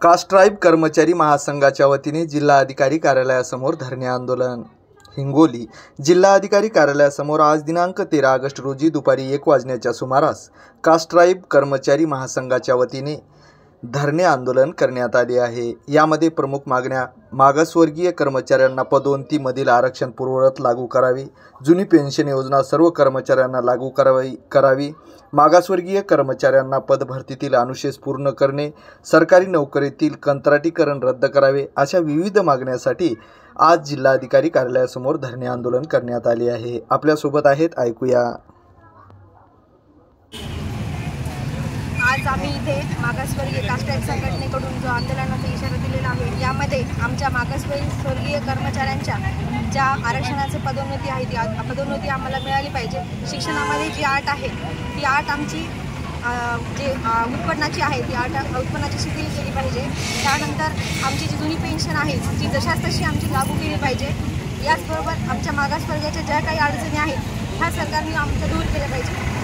Caste tribe कर्मचारी महासंघाच्या वतीने जिल्हाधिकारी कार्यालयासमोर धरणे आंदोलन। हिंगोली जिल्हाधिकारी कार्यालयासमोर आज दिनांक 13 ऑगस्ट रोजी दुपारी 1 वाजण्याच्या सुमारास कास्ट ट्राइब कर्मचारी महासंघाच्या वतीने धरणे आंदोलन करण्यात आले आहे। यामध्ये प्रमुख मागण्या: मागासवर्गीय कर्मचाऱ्यांना पदोन्नतीमधील आरक्षण पूर्ववत लागू करावे, जुनी पेन्शन योजना सर्व कर्मचाऱ्यांना लागू करावी, मागासवर्गीय कर्मचाऱ्यांना पदभरतीतील अनुशेष पूर्ण करणे, सरकारी नोकरीतील कंत्राटीकरण रद्द करावे, अशा विविध मागण्यांसाठी आज जिल्हाधिकारी कार्यालयासमोर धरणे आंदोलन करण्यात आले आहे। आपल्यासोबत आहेत, ऐकूया। आज आम्ही इथे मागासवर्गीय कास्ट ट्राइब संघटनेकडून जो आंदोलनाचा इशारा दिलेला आहे, यामध्ये आमच्या मागासवर्गीय कर्मचाऱ्यांच्या ज्या आरक्षणाचे पदोन्नती आहे ती पदोन्नती आम्हाला मिळाली पाहिजे। शिक्षणामध्ये जी अट आहे ती अट आमची जे उत्पन्नाची आहे ती अट उत्पन्नाची शिथिल केली पाहिजे। त्यानंतर आमची जी जुनी पेन्शन आहे ती जशाच तशी आमची लागू केली पाहिजे। याचबरोबर आमच्या मागासवर्गाच्या ज्या काही अडचणी आहेत ह्या सरकारने आमच्या दूर केल्या पाहिजे।